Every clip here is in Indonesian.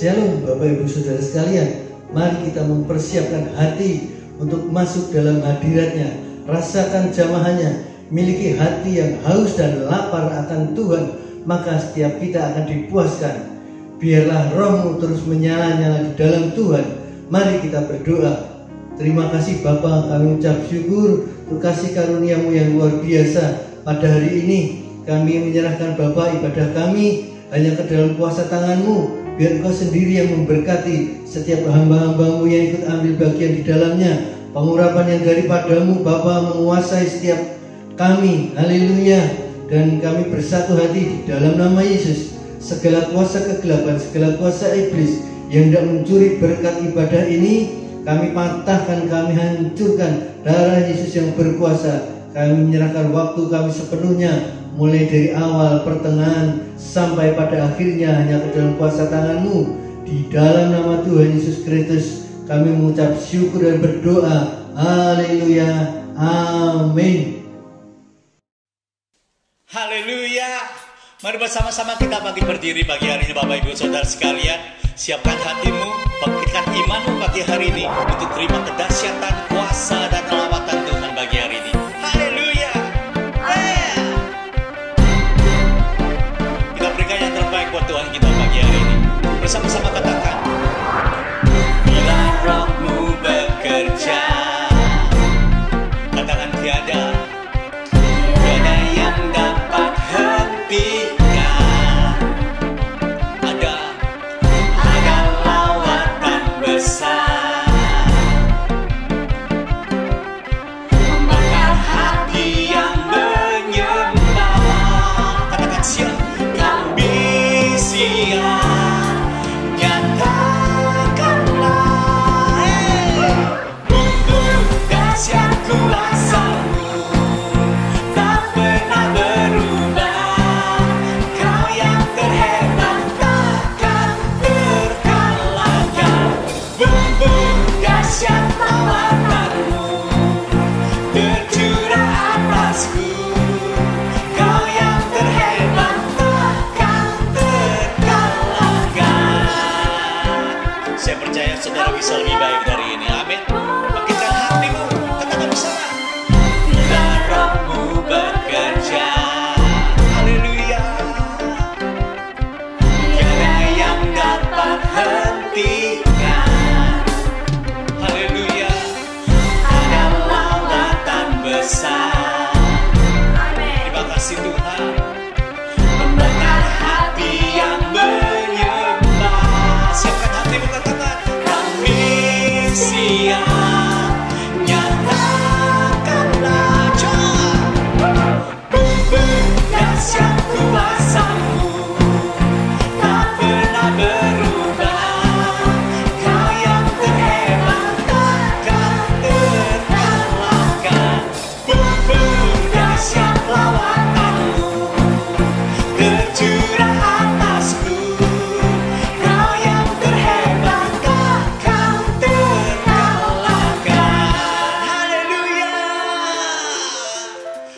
Shalom Bapak Ibu Saudara sekalian, mari kita mempersiapkan hati untuk masuk dalam hadirat-Nya. Rasakan jamahannya, miliki hati yang haus dan lapar akan Tuhan, maka setiap kita akan dipuaskan. Biarlah rohmu terus menyala-nyala di dalam Tuhan. Mari kita berdoa. Terima kasih Bapa, kami ucap syukur untuk kasih karunia-Mu yang luar biasa. Pada hari ini kami menyerahkan Bapa ibadah kami hanya ke dalam kuasa tangan-Mu. Biar Engkau sendiri yang memberkati setiap hamba-hamba-Mu yang ikut ambil bagian di dalamnya. Pengurapan yang daripadamu Bapa menguasai setiap kami. Haleluya. Dan kami bersatu hati di dalam nama Yesus. Segala kuasa kegelapan, segala kuasa iblis yang hendak mencuri berkat ibadah ini, kami patahkan, kami hancurkan. Darah Yesus yang berkuasa. Kami menyerahkan waktu kami sepenuhnya, mulai dari awal, pertengahan, sampai pada akhirnya hanya ke dalam kuasa tangan-Mu. Di dalam nama Tuhan Yesus Kristus kami mengucap syukur dan berdoa. Haleluya. Amin. Haleluya. Mari bersama-sama kita berdiri pagi hari ini Bapak Ibu Saudara sekalian. Siapkan hatimu, bangkitkan imanmu pagi hari ini untuk terima kedahsyatan, kuasa dan lawatan Tuhan pagi hari ini. Haleluya. Kita berikan yang terbaik buat Tuhan kita pagi hari ini. Bersama-sama katakan, bila rohmu bekerja, katakan tiada yang dapat hentikan. Ada lawatan besar membakar hati yang menyembah. Katakan siap, kami siap, nyatakanlah bumbu dahsyat kuasa-Mu tak pernah berubah. Kau yang terhebat takkan terkalahkan. Bumbu dahsyat lawatan-Mu tercurah atasku. Kau yang terhebat takkan terkalahkan. Saya percaya saudara bisa lebih baik dari ini. Amin. Bangkitkan hatimu, katakan bersama. Bila rohmu bekerja, haleluya, tiada yang dapat hentikan. Haleluya. Ada lawatan besar. Terima kasih Tuhan. Membakar hati yang menyembah. Siapkan hatimu, katakan kami siap, nyatakanlah bumbu dahsyat kuasa-Mu tak pernah berubah. Kau yang terhebat takkan terkalahkan. Bumbu dahsyat lawatan-Mu tercurah atasku. Kau yang terhebat takkan terkalahkan. Haleluya.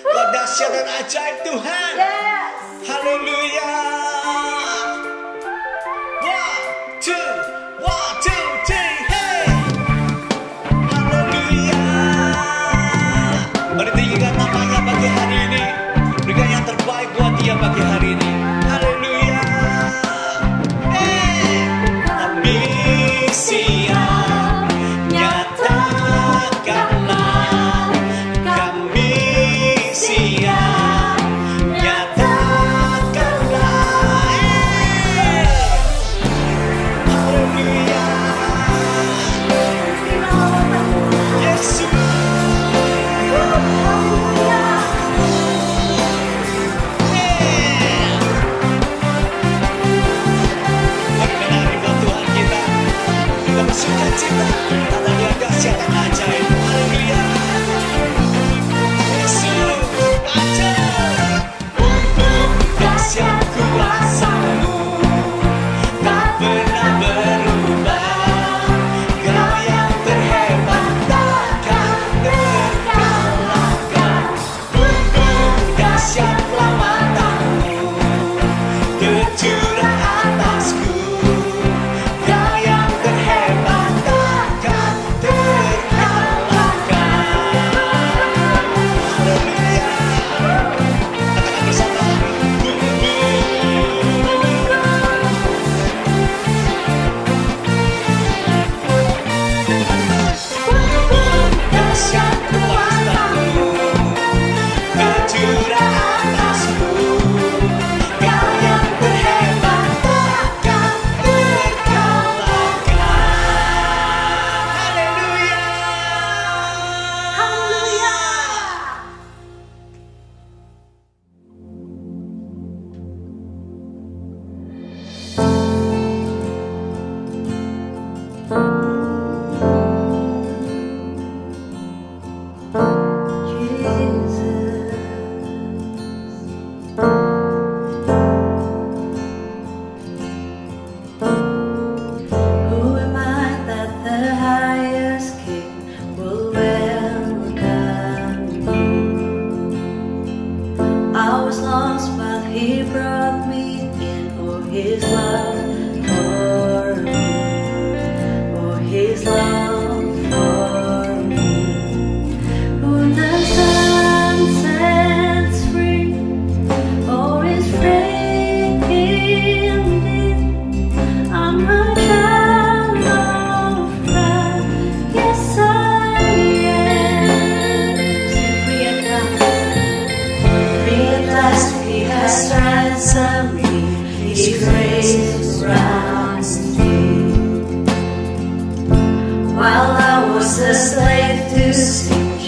Kau dahsyat dan ajaib Tuhan. Haleluya. One, two, three, hey. Haleluya. Mari tinggikan namanya pagi hari ini. Berikan yang terbaik buat Dia pagi hari ini. Haleluya. Kami siap, nyatakanlah. Kami siap, nyatakanlah.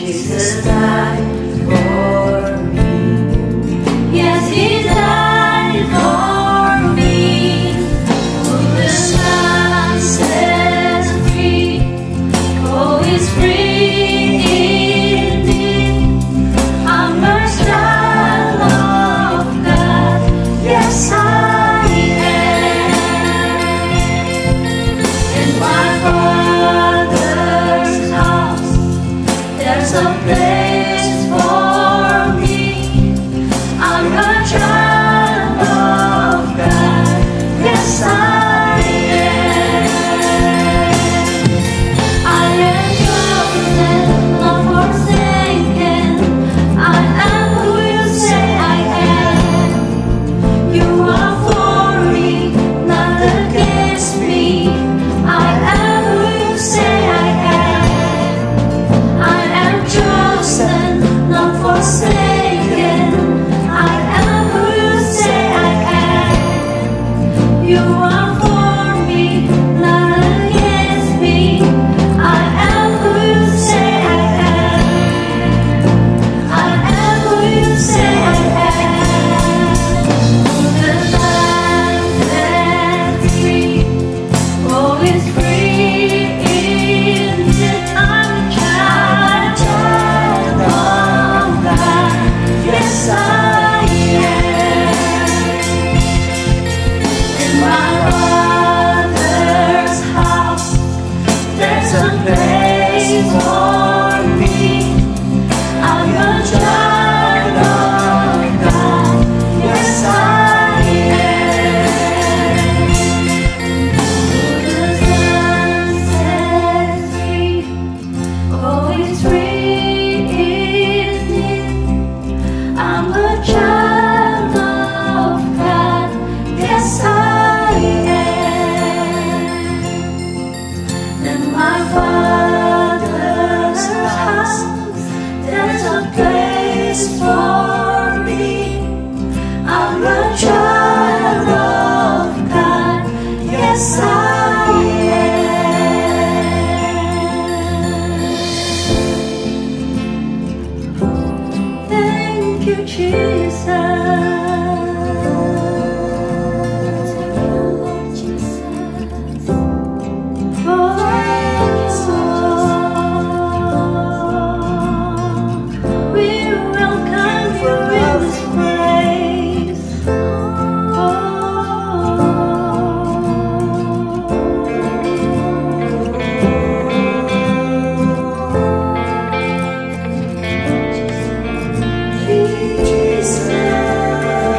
Jesus died for me. Yes, He died for me. Who the Son sets free, oh, is free indeed. I'm a child of God. Yes, I am. In my Father's house, there's a place for me. I'm a child of God. Yes, I am. I am chosen, not forsaken. I am who you say I am. You are for me, not against me. I am who you say I am. I am chosen, not forsaken. I am who you say I am. You are for me, not against me. I am who you say I am. I am who you say I am. Who the Son sets free, oh, is free indeed. I'm a child of God. Yes, I am. In my Father's house, there's a place for me. I'm a child of God. Yes, I am. Who the Son sets free, oh, it's free indeed. I'm a child of God. Yes, I am. In my Father's house, there's a place for me. I'm a child of God. Yes, I am. Thank you, Jesus. Thank you, Lord Jesus. We welcome you in this place. Jesus.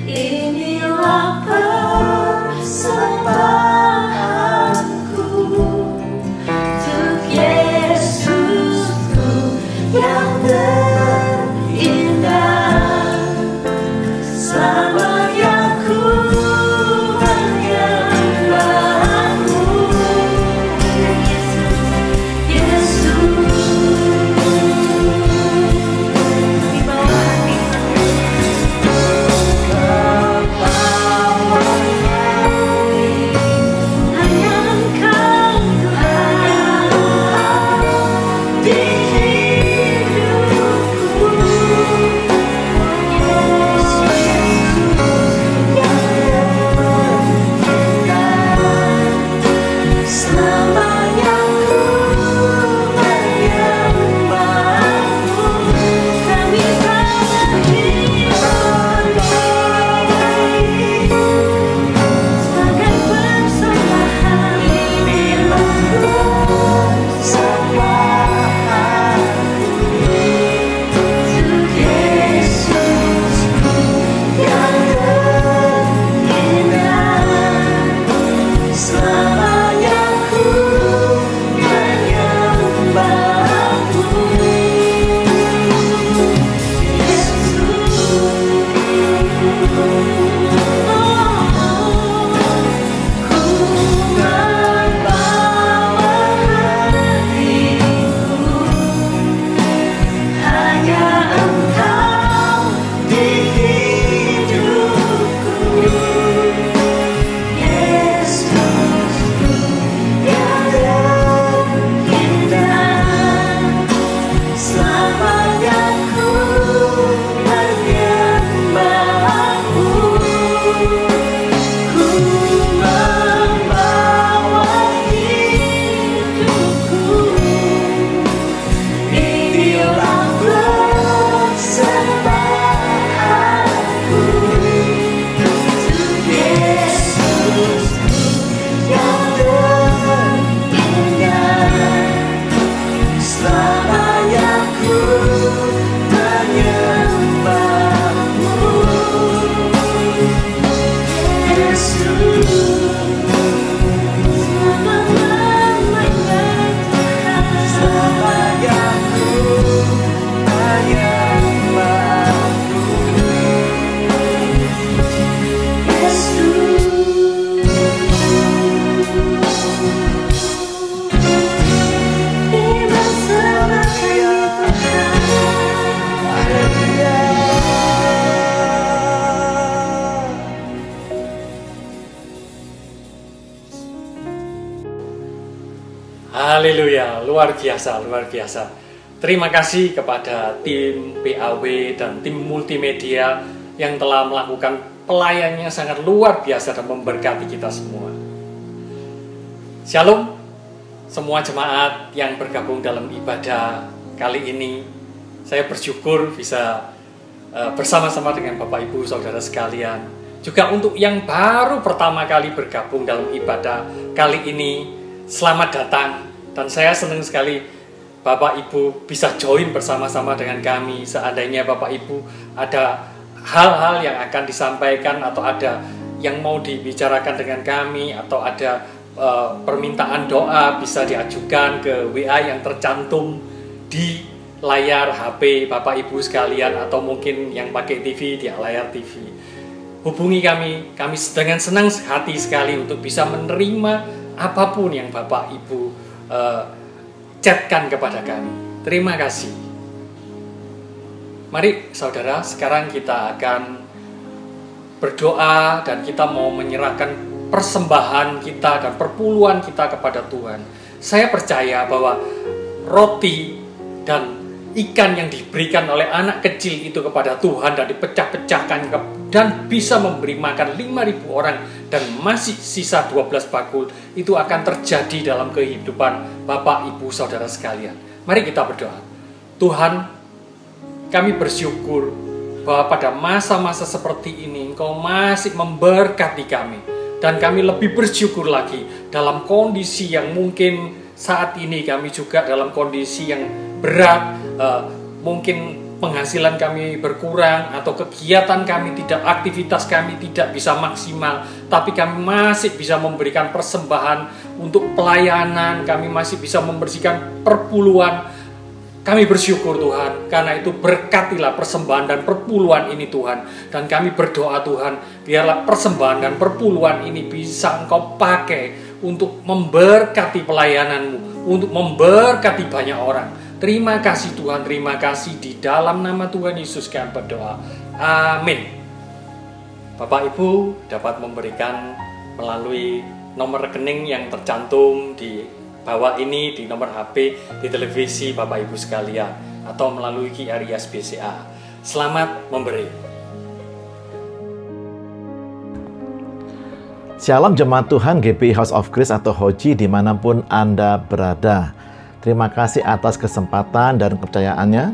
Inilah persembahanku. Haleluya, luar biasa, luar biasa. Terima kasih kepada tim PAW dan tim multimedia yang telah melakukan pelayanannya sangat luar biasa dan memberkati kita semua. Shalom, semua jemaat yang bergabung dalam ibadah kali ini. Saya bersyukur bisa bersama-sama dengan Bapak Ibu Saudara sekalian. Juga untuk yang baru pertama kali bergabung dalam ibadah kali ini, selamat datang. Dan saya senang sekali Bapak Ibu bisa join bersama-sama dengan kami. Seandainya Bapak Ibu ada hal-hal yang akan disampaikan atau ada yang mau dibicarakan dengan kami, atau ada permintaan doa, bisa diajukan ke WA yang tercantum di layar HP Bapak Ibu sekalian, atau mungkin yang pakai TV di layar TV. Hubungi kami dengan senang hati sekali untuk bisa menerima apapun yang Bapak Ibu chatkan kepada kami. Terima kasih. Mari saudara, sekarang kita akan berdoa dan kita mau menyerahkan persembahan kita dan perpuluhan kita kepada Tuhan. Saya percaya bahwa roti dan ikan yang diberikan oleh anak kecil itu kepada Tuhan dan dipecah-pecahkan dan bisa memberi makan 5.000 orang dan masih sisa 12 bakul, itu akan terjadi dalam kehidupan Bapak Ibu Saudara sekalian. Mari kita berdoa. Tuhan, kami bersyukur bahwa pada masa-masa seperti ini Engkau masih memberkati kami, dan kami lebih bersyukur lagi dalam kondisi yang mungkin saat ini kami juga dalam kondisi yang berat, mungkin penghasilan kami berkurang atau kegiatan kami tidak, aktivitas kami tidak bisa maksimal, tapi kami masih bisa memberikan persembahan untuk pelayanan, kami masih bisa membersihkan perpuluhan. Kami bersyukur Tuhan, karena itu berkatilah persembahan dan perpuluhan ini Tuhan. Dan kami berdoa Tuhan, biarlah persembahan dan perpuluhan ini bisa Engkau pakai untuk memberkati pelayananmu, untuk memberkati banyak orang. Terima kasih Tuhan, terima kasih, di dalam nama Tuhan Yesus kami berdoa. Amin. Bapak Ibu dapat memberikan melalui nomor rekening yang tercantum di bawah ini, di nomor HP, di televisi Bapak Ibu sekalian, atau melalui QRIS BCA. Selamat memberi. Shalom jemaat Tuhan GPI House of Grace atau HOGI dimanapun Anda berada. Terima kasih atas kesempatan dan kepercayaannya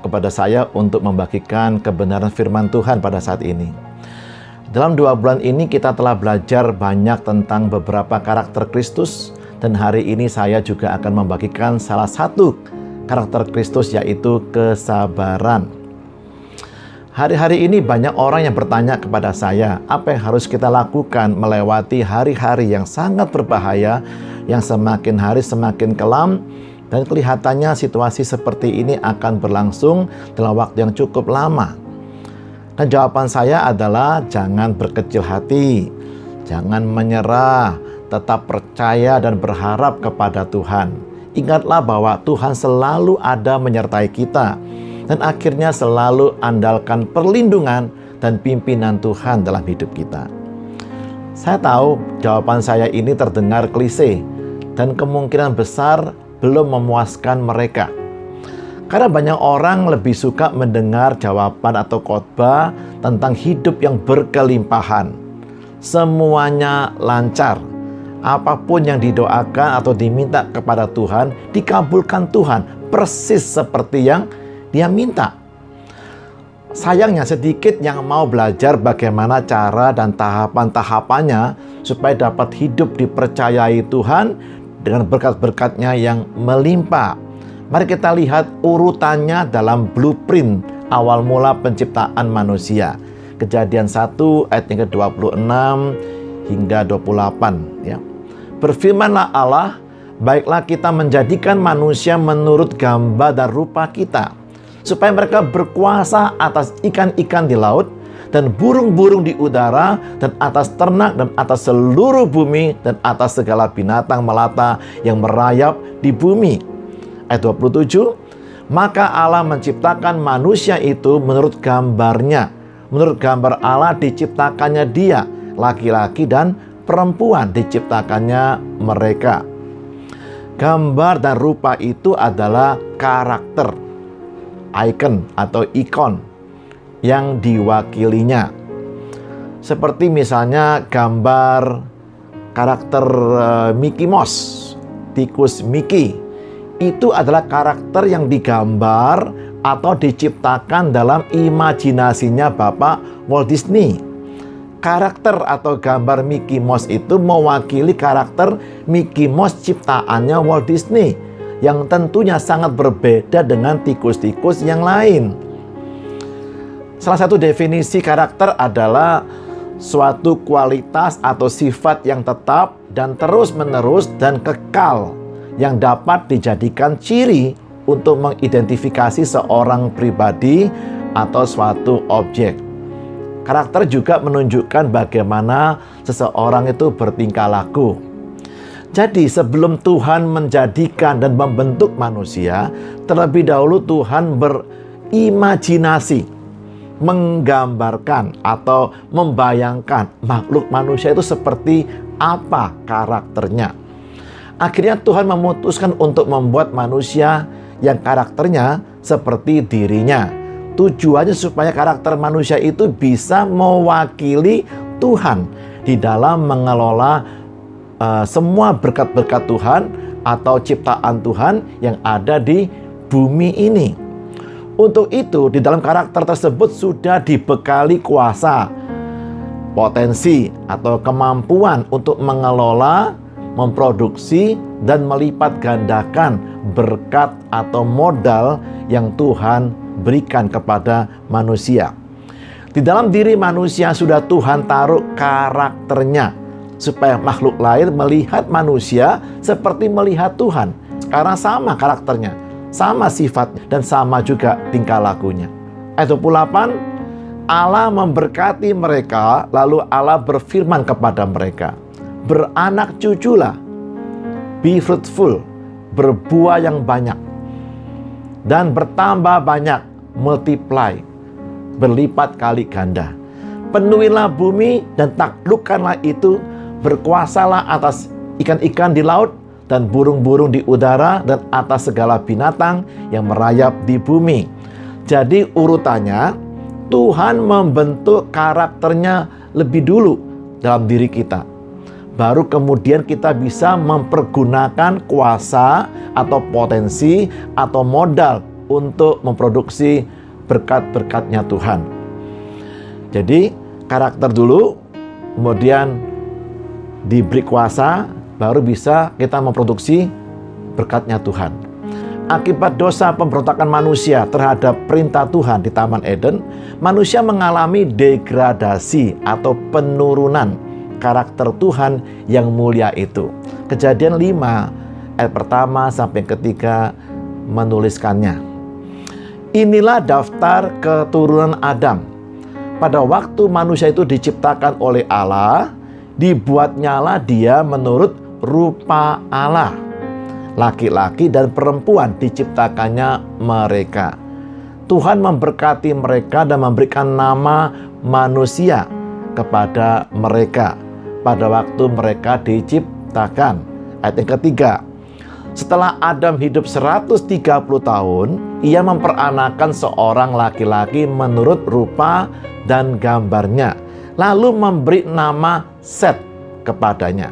kepada saya untuk membagikan kebenaran firman Tuhan pada saat ini. Dalam 2 bulan ini kita telah belajar banyak tentang beberapa karakter Kristus, dan hari ini saya juga akan membagikan salah satu karakter Kristus, yaitu kesabaran. Hari-hari ini banyak orang yang bertanya kepada saya, apa yang harus kita lakukan melewati hari-hari yang sangat berbahaya, yang semakin hari semakin kelam, dan kelihatannya situasi seperti ini akan berlangsung dalam waktu yang cukup lama. Dan jawaban saya adalah jangan berkecil hati, jangan menyerah, tetap percaya dan berharap kepada Tuhan. Ingatlah bahwa Tuhan selalu ada menyertai kita, dan akhirnya selalu andalkan perlindungan dan pimpinan Tuhan dalam hidup kita. Saya tahu jawaban saya ini terdengar klise, dan kemungkinan besar belum memuaskan mereka. Karena banyak orang lebih suka mendengar jawaban atau khotbah tentang hidup yang berkelimpahan. Semuanya lancar. Apapun yang didoakan atau diminta kepada Tuhan, dikabulkan Tuhan persis seperti yang Dia minta. Sayangnya sedikit yang mau belajar bagaimana cara dan tahapan-tahapannya supaya dapat hidup dipercayai Tuhan dengan berkat-berkatnya yang melimpah. Mari kita lihat urutannya dalam blueprint awal mula penciptaan manusia. Kejadian 1 ayat yang ke-26 hingga 28. Ya. Berfirmanlah Allah, baiklah kita menjadikan manusia menurut gambar dan rupa kita, supaya mereka berkuasa atas ikan-ikan di laut, dan burung-burung di udara, dan atas ternak, dan atas seluruh bumi, dan atas segala binatang melata yang merayap di bumi. Ayat 27, maka Allah menciptakan manusia itu menurut gambarnya. Menurut gambar Allah diciptakannya dia, laki-laki dan perempuan diciptakannya mereka. Gambar dan rupa itu adalah karakter, icon atau ikon yang diwakilinya. Seperti misalnya gambar karakter Mickey Mouse, tikus Mickey. Itu adalah karakter yang digambar atau diciptakan dalam imajinasinya Bapak Walt Disney. Karakter atau gambar Mickey Mouse itu mewakili karakter Mickey Mouse ciptaannya Walt Disney, yang tentunya sangat berbeda dengan tikus-tikus yang lain. Salah satu definisi karakter adalah suatu kualitas atau sifat yang tetap dan terus-menerus dan kekal, yang dapat dijadikan ciri untuk mengidentifikasi seorang pribadi atau suatu objek. Karakter juga menunjukkan bagaimana seseorang itu bertingkah laku. Jadi sebelum Tuhan menjadikan dan membentuk manusia, terlebih dahulu Tuhan berimajinasi, menggambarkan atau membayangkan makhluk manusia itu seperti apa karakternya. Akhirnya Tuhan memutuskan untuk membuat manusia yang karakternya seperti dirinya. Tujuannya supaya karakter manusia itu bisa mewakili Tuhan di dalam mengelola semua berkat-berkat Tuhan atau ciptaan Tuhan yang ada di bumi ini. Untuk itu, di dalam karakter tersebut sudah dibekali kuasa, potensi atau kemampuan untuk mengelola, memproduksi, dan melipat gandakan berkat atau modal yang Tuhan berikan kepada manusia. Di dalam diri manusia sudah Tuhan taruh karakternya, supaya makhluk lain melihat manusia seperti melihat Tuhan. Karena sama karakternya, sama sifat, dan sama juga tingkah lakunya. Ayat 28, Allah memberkati mereka, lalu Allah berfirman kepada mereka, beranak cuculah, be fruitful, berbuah yang banyak, dan bertambah banyak, multiply, berlipat kali ganda. Penuhilah bumi dan taklukkanlah itu, berkuasalah atas ikan-ikan di laut dan burung-burung di udara dan atas segala binatang yang merayap di bumi. Jadi urutannya, Tuhan membentuk karakternya lebih dulu dalam diri kita. Baru kemudian kita bisa mempergunakan kuasa atau potensi atau modal untuk memproduksi berkat-berkatnya Tuhan. Jadi karakter dulu, kemudian diberi kuasa, baru bisa kita memproduksi berkatnya Tuhan. Akibat dosa pemberontakan manusia terhadap perintah Tuhan di Taman Eden, manusia mengalami degradasi atau penurunan karakter Tuhan yang mulia itu. Kejadian 5 ayat pertama sampai ketiga menuliskannya. Inilah daftar keturunan Adam. Pada waktu manusia itu diciptakan oleh Allah, dibuatnyalah dia menurut rupa Allah. Laki-laki dan perempuan diciptakannya mereka. Tuhan memberkati mereka dan memberikan nama manusia kepada mereka pada waktu mereka diciptakan. Ayat yang ketiga, setelah Adam hidup 130 tahun, ia memperanakan seorang laki-laki menurut rupa dan gambarnya, lalu memberi nama Set kepadanya.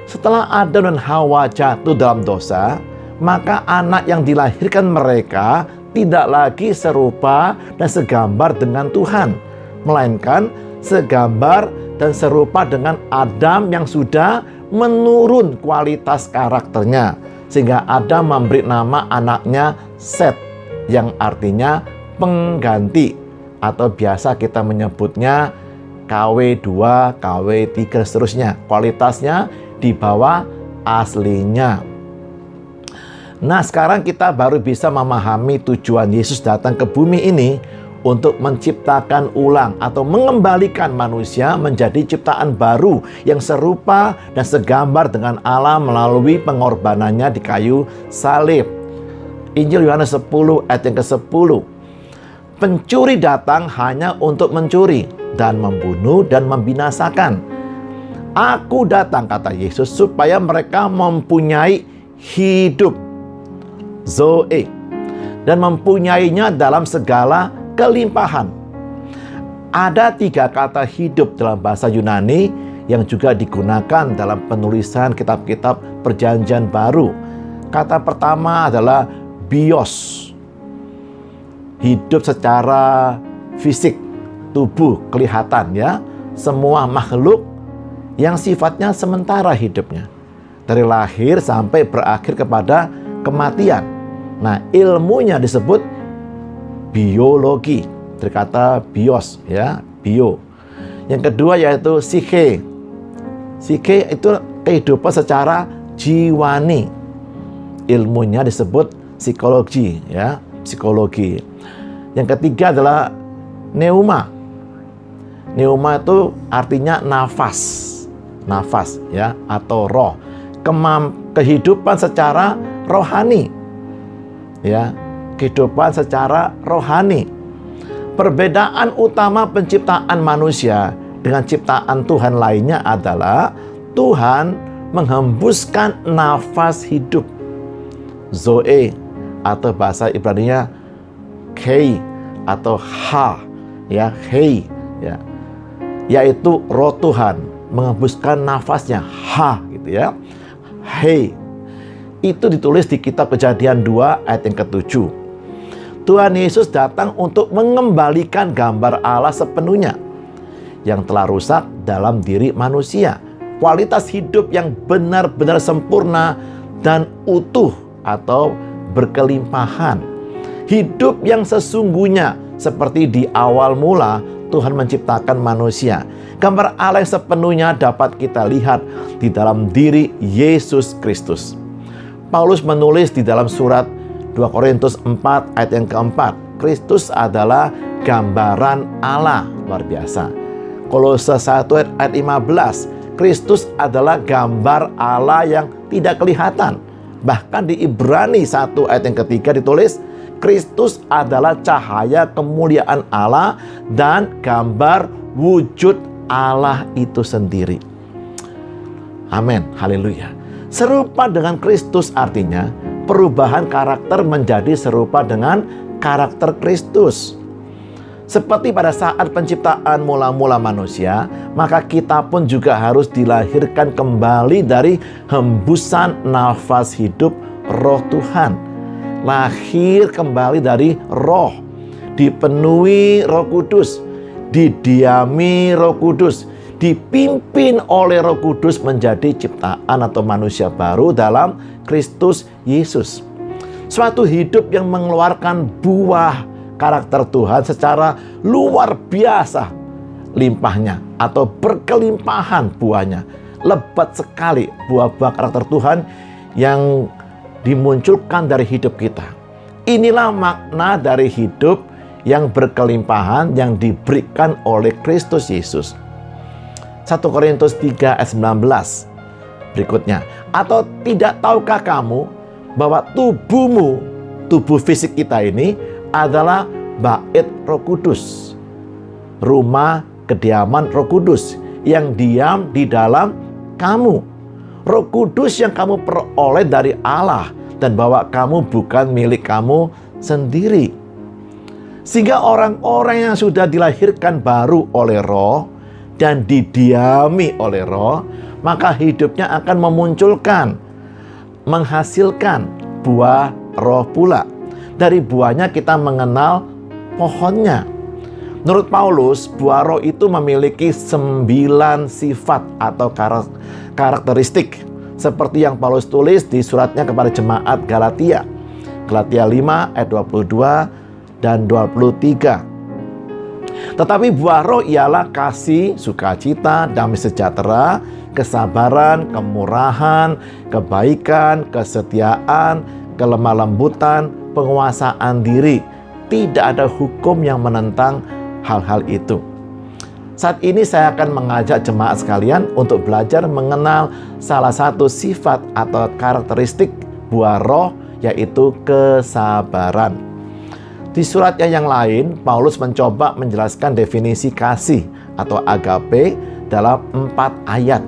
Setelah Adam dan Hawa jatuh dalam dosa, maka anak yang dilahirkan mereka tidak lagi serupa dan segambar dengan Tuhan, melainkan segambar dan serupa dengan Adam yang sudah menurun kualitas karakternya, sehingga Adam memberi nama anaknya Set, yang artinya pengganti, atau biasa kita menyebutnya KW2, KW3, seterusnya. Kualitasnya di bawah aslinya. Nah, sekarang kita baru bisa memahami tujuan Yesus datang ke bumi ini untuk menciptakan ulang atau mengembalikan manusia menjadi ciptaan baru yang serupa dan segambar dengan Allah melalui pengorbanannya di kayu salib. Injil Yohanes 10 ayat yang ke-10. Pencuri datang hanya untuk mencuri dan membunuh dan membinasakan. Aku datang, kata Yesus, supaya mereka mempunyai hidup, zoe, dan mempunyainya dalam segala kelimpahan. Ada 3 kata hidup dalam bahasa Yunani yang juga digunakan dalam penulisan kitab-kitab Perjanjian Baru. Kata pertama adalah bios, hidup secara fisik, tubuh, kelihatan ya. Semua makhluk yang sifatnya sementara hidupnya, dari lahir sampai berakhir kepada kematian. Nah, ilmunya disebut biologi, dari kata bios ya, bio. Yang kedua yaitu psike. Psike itu kehidupan secara jiwani. Ilmunya disebut psikologi ya, psikologi. Yang ketiga adalah pneuma. Pneuma itu artinya nafas ya, atau roh. Kehidupan secara rohani ya, kehidupan secara rohani. Perbedaan utama penciptaan manusia dengan ciptaan Tuhan lainnya adalah Tuhan menghembuskan nafas hidup, zoe, atau bahasa Ibrani-nya kei atau ha ya, hei ya, yaitu roh Tuhan menghembuskan nafasnya, ha gitu ya, hei. Itu ditulis di kitab Kejadian 2 ayat yang ke-7. Tuhan Yesus datang untuk mengembalikan gambar Allah sepenuhnya yang telah rusak dalam diri manusia. Kualitas hidup yang benar-benar sempurna dan utuh atau berkelimpahan. Hidup yang sesungguhnya seperti di awal mula Tuhan menciptakan manusia. Gambar Allah yang sepenuhnya dapat kita lihat di dalam diri Yesus Kristus. Paulus menulis di dalam surat 2 Korintus 4 ayat yang keempat, Kristus adalah gambaran Allah. Luar biasa. Kolose 1 ayat 15, Kristus adalah gambar Allah yang tidak kelihatan. Bahkan di Ibrani 1 ayat yang ketiga ditulis, Kristus adalah cahaya kemuliaan Allah dan gambar wujud Allah itu sendiri. Amin, haleluya. Serupa dengan Kristus artinya perubahan karakter menjadi serupa dengan karakter Kristus. Seperti pada saat penciptaan mula-mula manusia, maka kita pun juga harus dilahirkan kembali dari hembusan nafas hidup roh Tuhan. Lahir kembali dari roh, dipenuhi Roh Kudus, didiami Roh Kudus, dipimpin oleh Roh Kudus menjadi ciptaan atau manusia baru dalam Kristus Yesus. Suatu hidup yang mengeluarkan buah karakter Tuhan secara luar biasa limpahnya atau berkelimpahan buahnya. Lebat sekali buah-buah karakter Tuhan yang dimunculkan dari hidup kita. Inilah makna dari hidup yang berkelimpahan yang diberikan oleh Kristus Yesus. 1 Korintus 3 ayat 19 berikutnya. Atau tidak tahukah kamu bahwa tubuhmu, tubuh fisik kita ini adalah bait Roh Kudus, rumah kediaman Roh Kudus yang diam di dalam kamu. Roh Kudus yang kamu peroleh dari Allah dan bahwa kamu bukan milik kamu sendiri. Sehingga orang-orang yang sudah dilahirkan baru oleh Roh dan didiami oleh Roh, maka hidupnya akan memunculkan, menghasilkan buah Roh pula. Dari buahnya kita mengenal pohonnya. Menurut Paulus, buah Roh itu memiliki 9 sifat atau karakteristik seperti yang Paulus tulis di suratnya kepada jemaat Galatia. Galatia 5 ayat 22 dan 23. Tetapi buah Roh ialah kasih, sukacita, damai sejahtera, kesabaran, kemurahan, kebaikan, kesetiaan, kelemah lembutan, penguasaan diri. Tidak ada hukum yang menentang hal-hal itu. Saat ini saya akan mengajak jemaat sekalian untuk belajar mengenal salah satu sifat atau karakteristik buah Roh, yaitu kesabaran. Di suratnya yang lain, Paulus mencoba menjelaskan definisi kasih atau agape dalam 4 ayat.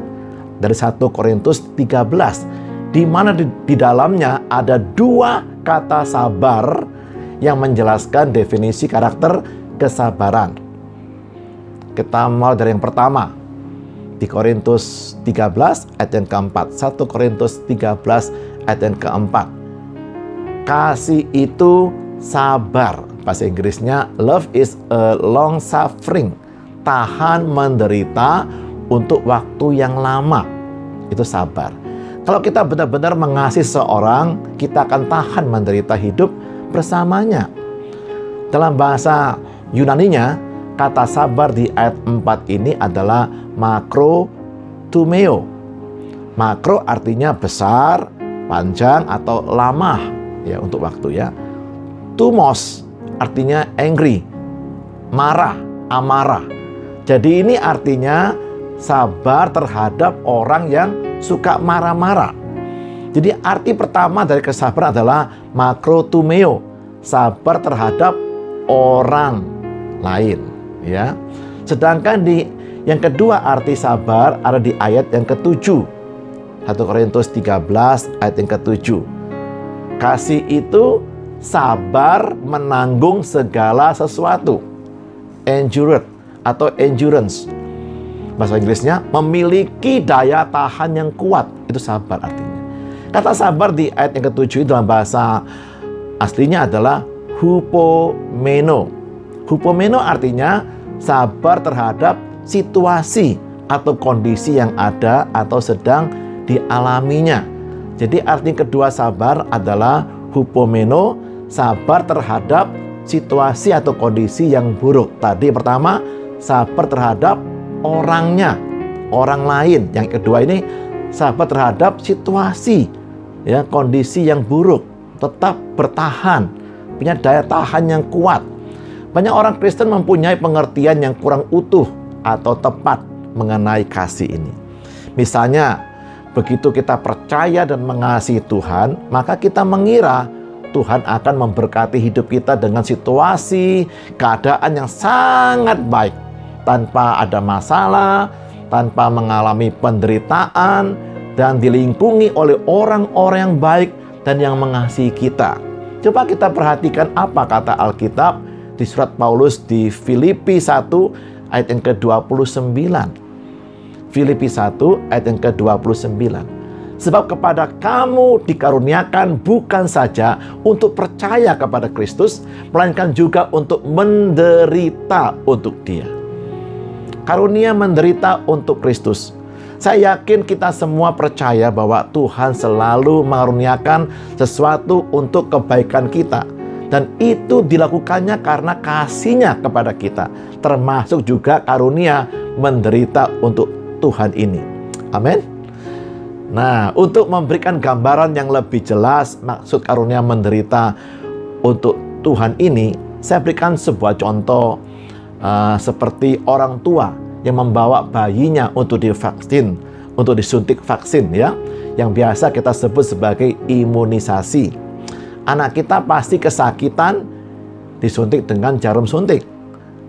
dari 1 Korintus 13, di mana di dalamnya ada 2 kata sabar yang menjelaskan definisi karakter kesabaran. Kita mulai dari yang pertama, di Korintus 13 ayat yang keempat. 1 Korintus 13 ayat yang keempat. Kasih itu sabar. Bahasa Inggrisnya, love is a long suffering. Tahan menderita untuk waktu yang lama. Itu sabar. Kalau kita benar-benar mengasihi seorang, kita akan tahan menderita hidup bersamanya. Dalam bahasa Yunaninya, kata sabar di ayat 4 ini adalah makrotumeo. Makro artinya besar, panjang, atau lama ya untuk waktu ya. Tumos artinya angry, marah, amarah. Jadi ini artinya sabar terhadap orang yang suka marah-marah. Jadi arti pertama dari kesabaran adalah makrotumeo, sabar terhadap orang lain ya. Sedangkan di yang kedua arti sabar ada di ayat yang ke-7. 1 Korintus 13 ayat yang ke-7. Kasih itu sabar menanggung segala sesuatu. Endurance atau endurance. Bahasa Inggrisnya memiliki daya tahan yang kuat. Itu sabar artinya. Kata sabar di ayat yang ke-7 dalam bahasa aslinya adalah hupomeno. Hupomeno artinya sabar terhadap situasi atau kondisi yang ada atau sedang dialaminya. Jadi arti kedua sabar adalah hupomeno, sabar terhadap situasi atau kondisi yang buruk. Tadi pertama sabar terhadap orangnya, orang lain. Yang kedua ini sabar terhadap situasi ya, kondisi yang buruk. Tetap bertahan, punya daya tahan yang kuat. Banyak orang Kristen mempunyai pengertian yang kurang utuh atau tepat mengenai kasih ini. Misalnya, begitu kita percaya dan mengasihi Tuhan, maka kita mengira Tuhan akan memberkati hidup kita dengan situasi, keadaan yang sangat baik, tanpa ada masalah, tanpa mengalami penderitaan, dan dilingkungi oleh orang-orang yang baik dan yang mengasihi kita. Coba kita perhatikan apa kata Alkitab di surat Paulus di Filipi 1 ayat yang ke-29. Filipi 1 ayat yang ke-29. Sebab kepada kamu dikaruniakan bukan saja untuk percaya kepada Kristus, melainkan juga untuk menderita untuk Dia. Karunia menderita untuk Kristus. Saya yakin kita semua percaya bahwa Tuhan selalu mengaruniakan sesuatu untuk kebaikan kita. Dan itu dilakukannya karena kasih-Nya kepada kita. Termasuk juga karunia menderita untuk Tuhan ini. Amin. Nah, untuk memberikan gambaran yang lebih jelas maksud karunia menderita untuk Tuhan ini, saya berikan sebuah contoh seperti orang tua yang membawa bayinya untuk divaksin, untuk disuntik vaksin ya, yang biasa kita sebut sebagai imunisasi. Anak kita pasti kesakitan disuntik dengan jarum suntik.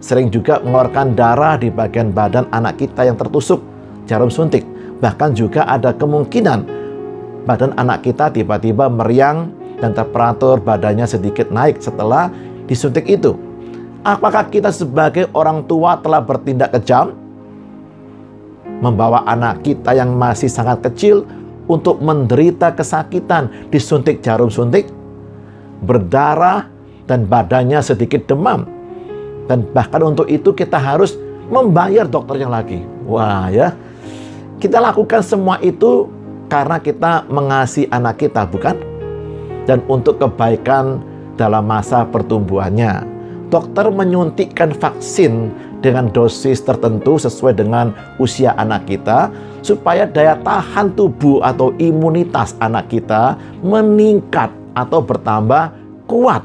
Sering juga mengeluarkan darah di bagian badan anak kita yang tertusuk jarum suntik. Bahkan juga ada kemungkinan badan anak kita tiba-tiba meriang dan temperatur badannya sedikit naik setelah disuntik itu. Apakah kita sebagai orang tua telah bertindak kejam? Membawa anak kita yang masih sangat kecil untuk menderita kesakitan disuntik jarum suntik, berdarah, dan badannya sedikit demam. Dan bahkan untuk itu kita harus membayar dokternya lagi. Wah ya, kita lakukan semua itu karena kita mengasihi anak kita, bukan? Dan untuk kebaikan dalam masa pertumbuhannya. Dokter menyuntikkan vaksin dengan dosis tertentu sesuai dengan usia anak kita, supaya daya tahan tubuh atau imunitas anak kita meningkat atau bertambah kuat.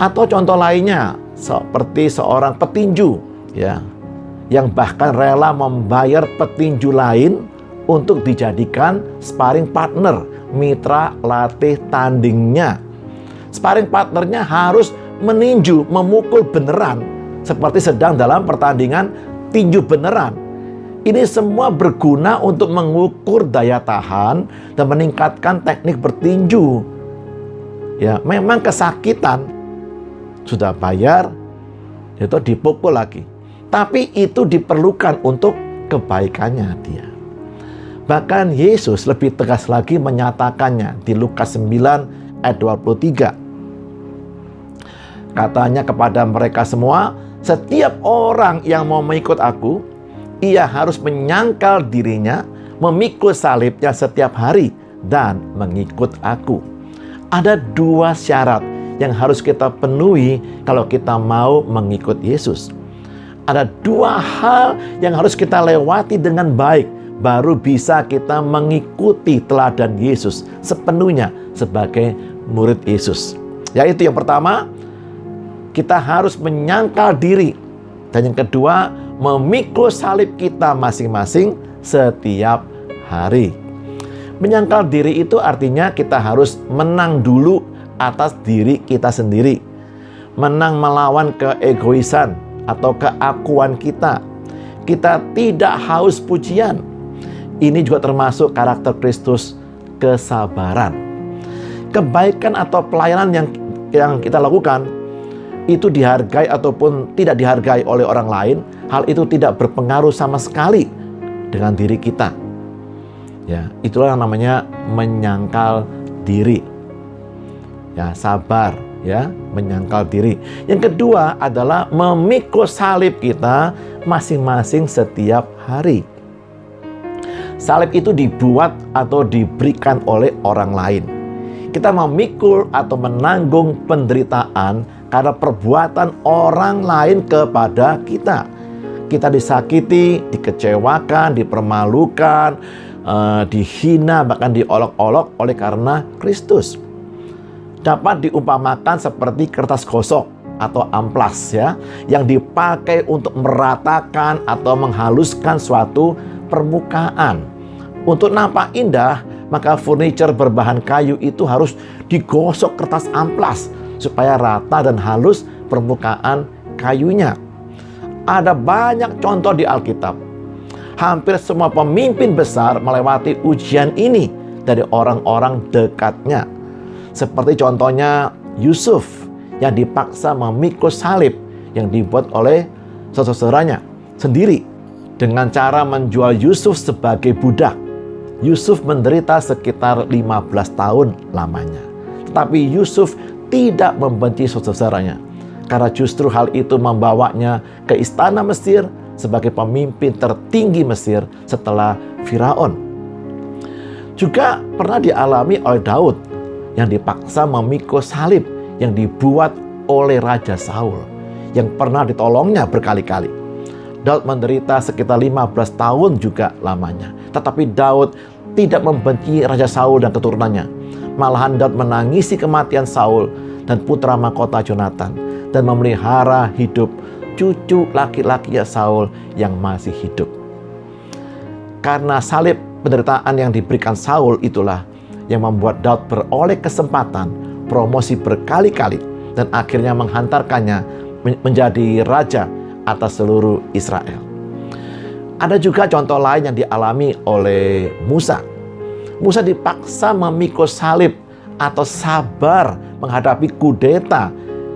Atau contoh lainnya, seperti seorang petinju ya, yang bahkan rela membayar petinju lain untuk dijadikan sparring partner, mitra latih tandingnya. Sparring partnernya harus memukul beneran, seperti sedang dalam pertandingan tinju beneran. Ini semua berguna untuk mengukur daya tahan dan meningkatkan teknik bertinju. Ya, memang kesakitan, sudah bayar, itu dipukul lagi. Tapi itu diperlukan untuk kebaikannya dia. Bahkan Yesus lebih tegas lagi menyatakannya di Lukas 9 ayat 23. Katanya kepada mereka semua, setiap orang yang mau mengikut aku, ia harus menyangkal dirinya, memikul salibnya setiap hari, dan mengikut aku. Ada dua syarat yang harus kita penuhi kalau kita mau mengikut Yesus. Ada dua hal yang harus kita lewati dengan baik, baru bisa kita mengikuti teladan Yesus sepenuhnya sebagai murid Yesus. Yaitu yang pertama, kita harus menyangkal diri. Dan yang kedua, memikul salib kita masing-masing setiap hari. Menyangkal diri itu artinya kita harus menang dulu atas diri kita sendiri. Menang melawan keegoisan atau keakuan kita. Kita tidak haus pujian. Ini juga termasuk karakter Kristus, kesabaran. Kebaikan atau pelayanan yang kita lakukan itu dihargai ataupun tidak dihargai oleh orang lain, hal itu tidak berpengaruh sama sekali dengan diri kita. Ya, itulah yang namanya menyangkal diri. Ya, sabar, ya, menyangkal diri. Yang kedua adalah memikul salib kita masing-masing setiap hari. Salib itu dibuat atau diberikan oleh orang lain. Kita memikul atau menanggung penderitaan karena perbuatan orang lain kepada kita. Kita disakiti, dikecewakan, dipermalukan, dihina, bahkan diolok-olok oleh karena Kristus. Dapat diumpamakan seperti kertas gosok atau amplas, ya, yang dipakai untuk meratakan atau menghaluskan suatu permukaan. Untuk nampak indah, maka furniture berbahan kayu itu harus digosok kertas amplas supaya rata dan halus permukaan kayunya. Ada banyak contoh di Alkitab. Hampir semua pemimpin besar melewati ujian ini dari orang-orang dekatnya. Seperti contohnya Yusuf yang dipaksa memikul salib yang dibuat oleh saudara-saudaranya sendiri dengan cara menjual Yusuf sebagai budak. Yusuf menderita sekitar 15 tahun lamanya. Tetapi Yusuf tidak membenci saudara-saudaranya, karena justru hal itu membawanya ke istana Mesir sebagai pemimpin tertinggi Mesir setelah Firaun. Juga pernah dialami oleh Daud yang dipaksa memikul salib yang dibuat oleh Raja Saul yang pernah ditolongnya berkali-kali. Daud menderita sekitar 15 tahun juga lamanya. Tetapi Daud tidak membenci Raja Saul dan keturunannya. Malahan Daud menangisi kematian Saul dan putra mahkota Jonathan dan memelihara hidup cucu laki-laki Saul yang masih hidup. Karena salib penderitaan yang diberikan Saul itulah yang membuat Daud beroleh kesempatan promosi berkali-kali dan akhirnya menghantarkannya menjadi raja atas seluruh Israel. Ada juga contoh lain yang dialami oleh Musa. Musa dipaksa memikul salib atau sabar menghadapi kudeta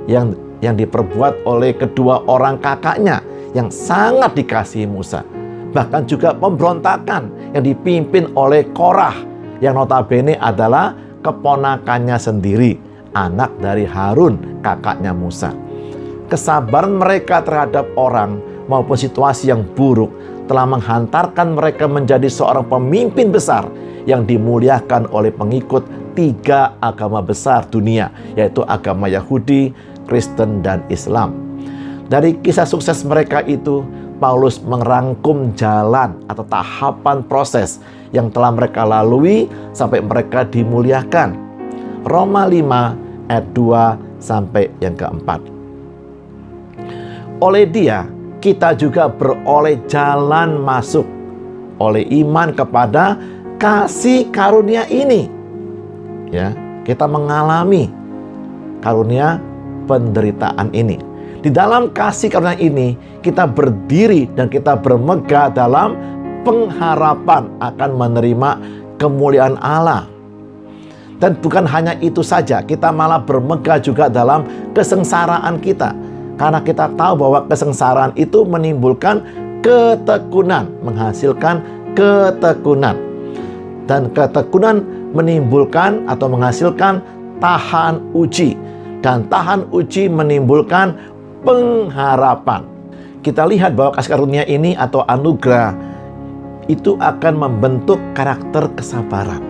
yang diperbuat oleh kedua orang kakaknya yang sangat dikasihi Musa. Bahkan juga pemberontakan yang dipimpin oleh Korah yang notabene adalah keponakannya sendiri, anak dari Harun, kakaknya Musa. Kesabaran mereka terhadap orang maupun situasi yang buruk telah menghantarkan mereka menjadi seorang pemimpin besar yang dimuliakan oleh pengikut 3 agama besar dunia, yaitu agama Yahudi, Kristen, dan Islam. Dari kisah sukses mereka itu, Paulus merangkum jalan atau tahapan proses yang telah mereka lalui sampai mereka dimuliakan. Roma 5 ayat 2 sampai yang keempat. Oleh dia, kita juga beroleh jalan masuk oleh iman kepada kasih karunia ini. Ya, kita mengalami karunia penderitaan ini. Di dalam kasih karunia ini, kita berdiri dan kita bermegah dalam pengharapan akan menerima kemuliaan Allah. Dan bukan hanya itu saja, kita malah bermegah juga dalam kesengsaraan kita. Karena kita tahu bahwa kesengsaraan itu menimbulkan ketekunan, menghasilkan ketekunan. Dan ketekunan menimbulkan atau menghasilkan tahan uji. Dan tahan uji menimbulkan pengharapan. Kita lihat bahwa kasih karunia ini atau anugerah itu akan membentuk karakter kesabaran.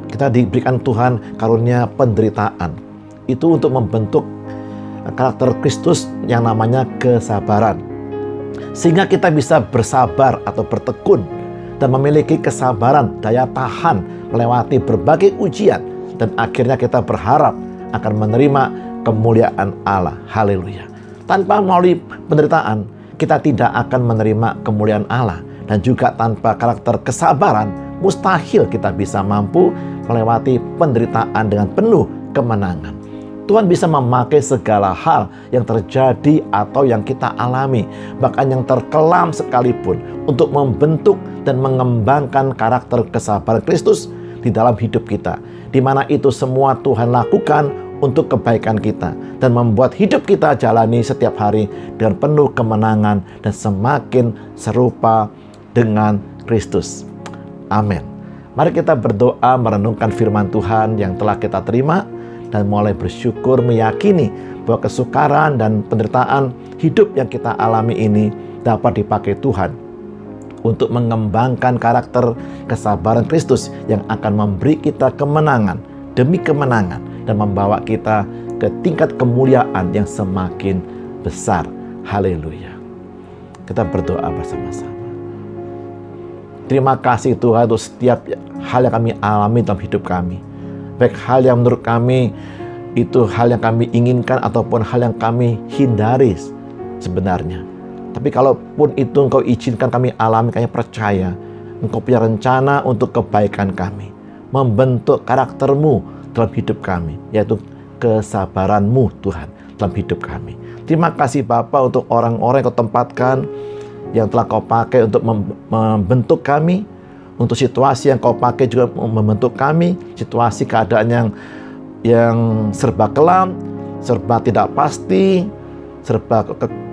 Kita diberikan Tuhan karunia penderitaan. Itu untuk membentuk karakter Kristus yang namanya kesabaran. Sehingga kita bisa bersabar atau bertekun dan memiliki kesabaran, daya tahan melewati berbagai ujian. Dan akhirnya kita berharap akan menerima kemuliaan Allah. Haleluya. Tanpa melalui penderitaan, kita tidak akan menerima kemuliaan Allah. Dan juga tanpa karakter kesabaran, mustahil kita bisa mampu melewati penderitaan dengan penuh kemenangan. Tuhan bisa memakai segala hal yang terjadi atau yang kita alami, bahkan yang terkelam sekalipun, untuk membentuk dan mengembangkan karakter kesabaran Kristus di dalam hidup kita, di mana itu semua Tuhan lakukan untuk kebaikan kita dan membuat hidup kita jalani setiap hari dengan penuh kemenangan dan semakin serupa dengan Kristus. Amin. Mari kita berdoa merenungkan firman Tuhan yang telah kita terima dan mulai bersyukur meyakini bahwa kesukaran dan penderitaan hidup yang kita alami ini dapat dipakai Tuhan untuk mengembangkan karakter kesabaran Kristus yang akan memberi kita kemenangan demi kemenangan dan membawa kita ke tingkat kemuliaan yang semakin besar. Haleluya. Kita berdoa bersama-sama. Terima kasih Tuhan untuk setiap hal yang kami alami dalam hidup kami. Baik hal yang menurut kami itu hal yang kami inginkan ataupun hal yang kami hindari sebenarnya. Tapi kalaupun itu Engkau izinkan kami alami, kami percaya Engkau punya rencana untuk kebaikan kami. Membentuk karakter-Mu dalam hidup kami, yaitu kesabaran-Mu Tuhan dalam hidup kami. Terima kasih Bapa untuk orang-orang yang Kau tempatkan, yang telah Kau pakai untuk membentuk kami, untuk situasi yang Kau pakai juga membentuk kami, situasi keadaan yang serba kelam, serba tidak pasti, serba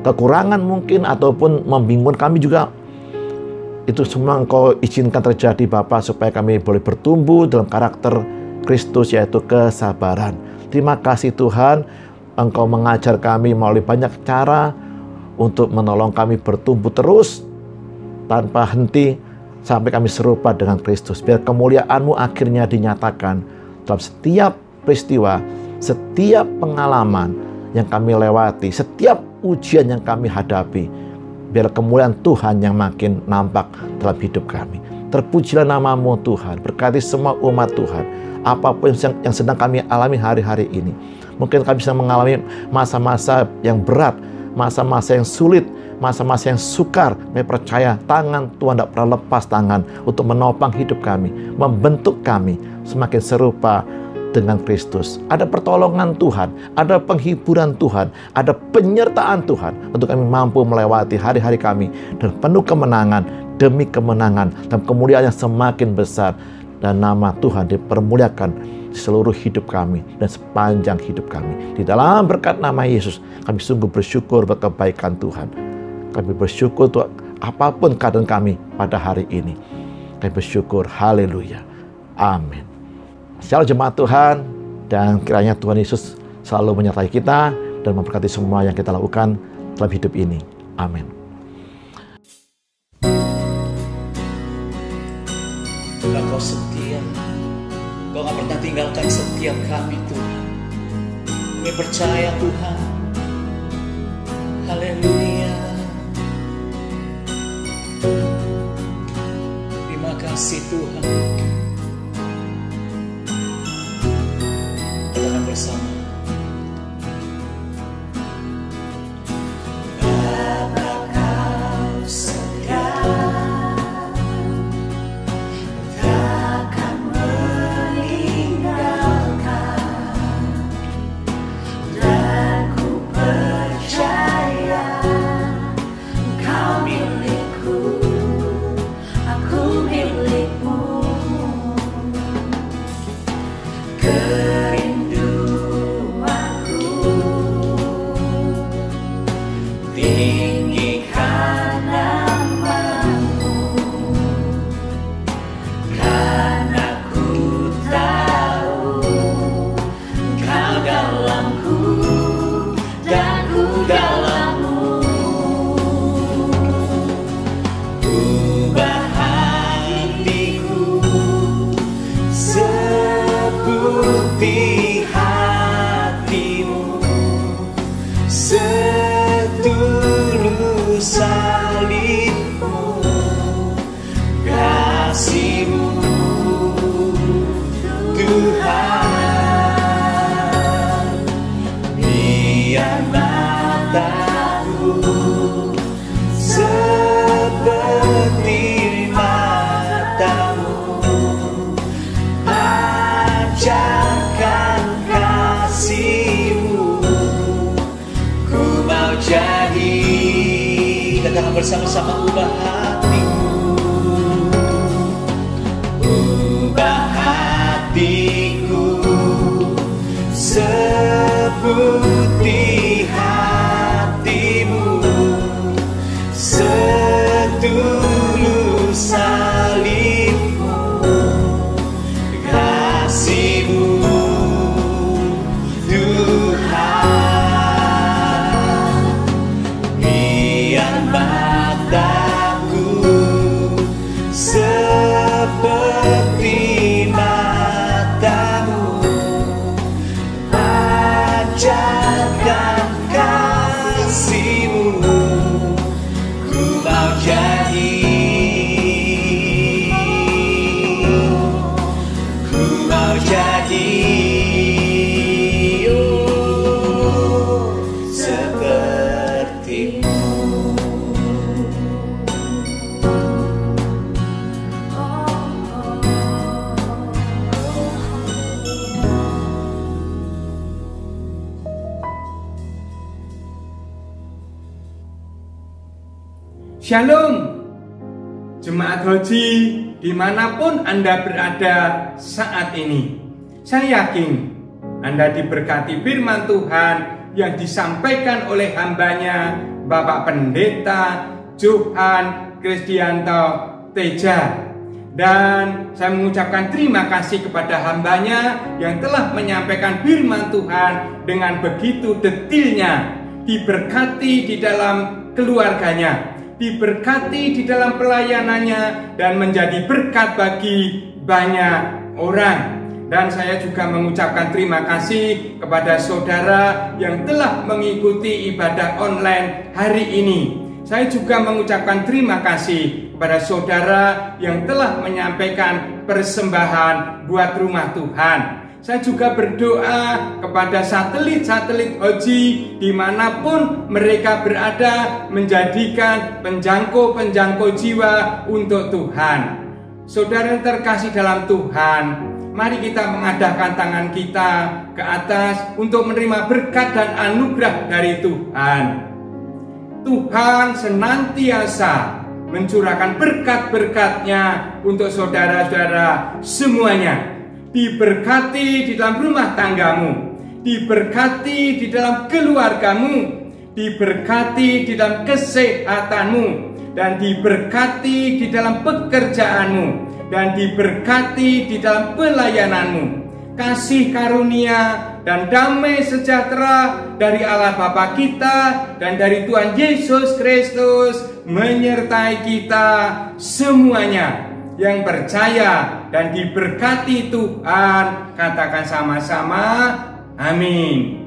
kekurangan mungkin, ataupun membingungkan kami juga. Itu semua Engkau izinkan terjadi Bapa, supaya kami boleh bertumbuh dalam karakter Kristus, yaitu kesabaran. Terima kasih Tuhan, Engkau mengajar kami melalui banyak cara untuk menolong kami bertumbuh terus tanpa henti sampai kami serupa dengan Kristus. Biar kemuliaan-Mu akhirnya dinyatakan dalam setiap peristiwa, setiap pengalaman yang kami lewati, setiap ujian yang kami hadapi. Biar kemuliaan Tuhan yang makin nampak dalam hidup kami. Terpujilah nama-Mu Tuhan, berkati semua umat Tuhan. Apapun yang sedang kami alami hari-hari ini. Mungkin kami sedang mengalami masa-masa yang berat, masa-masa yang sulit, masa-masa yang sukar. Kami percaya tangan Tuhan tidak pernah lepas tangan untuk menopang hidup kami, membentuk kami semakin serupa dengan Kristus. Ada pertolongan Tuhan, ada penghiburan Tuhan, ada penyertaan Tuhan untuk kami mampu melewati hari-hari kami dan penuh kemenangan demi kemenangan dan kemuliaan yang semakin besar, dan nama Tuhan dipermuliakan seluruh hidup kami dan sepanjang hidup kami. Di dalam berkat nama Yesus, kami sungguh bersyukur buat kebaikan Tuhan. Kami bersyukur untuk apapun keadaan kami pada hari ini. Kami bersyukur. Haleluya. Amin. Shalom jemaat Tuhan, dan kiranya Tuhan Yesus selalu menyertai kita dan memberkati semua yang kita lakukan dalam hidup ini. Amin. Kau setia, Kau gak pernah tinggalkan setiap kami Tuhan. Kami percaya Tuhan. Haleluya. Terima kasih Tuhan. Katakan bersama. Bapa Kau setia. Aku kasih-Mu Tuhan. Biar mataku seperti mata-Mu, ajarkan kasih-Mu, ku mau jadi. Katakan bersama-sama, ubah hatiku, ubah hatiku seputih hati-Mu, setulus salib-Mu, kasih-Mu Tuhan. Biar mataku seperti mata-Mu, ajarkan kasih-Mu, ku mau jadi, ku mau jadi seperti-Mu. Shalom, Jemaat Hoji dimanapun Anda berada saat ini. Saya yakin Anda diberkati firman Tuhan yang disampaikan oleh hambanya Bapak Pendeta Johan Kristianto Teja. Dan saya mengucapkan terima kasih kepada hambanya yang telah menyampaikan firman Tuhan dengan begitu detailnya. Diberkati di dalam keluarganya, diberkati di dalam pelayanannya, dan menjadi berkat bagi banyak orang. Dan saya juga mengucapkan terima kasih kepada saudara yang telah mengikuti ibadah online hari ini. Saya juga mengucapkan terima kasih kepada saudara yang telah menyampaikan persembahan buat rumah Tuhan. Saya juga berdoa kepada satelit-satelit Hoji dimanapun mereka berada, menjadikan penjangkau-penjangkau jiwa untuk Tuhan. Saudara yang terkasih dalam Tuhan, mari kita mengadahkan tangan kita ke atas untuk menerima berkat dan anugerah dari Tuhan. Tuhan senantiasa mencurahkan berkat-berkat-Nya untuk saudara-saudara semuanya. Diberkati di dalam rumah tanggamu, diberkati di dalam keluargamu, diberkati di dalam kesehatanmu, dan diberkati di dalam pekerjaanmu, dan diberkati di dalam pelayananmu. Kasih karunia dan damai sejahtera dari Allah Bapa kita dan dari Tuhan Yesus Kristus menyertai kita semuanya. Yang percaya dan diberkati Tuhan, katakan sama-sama, amin.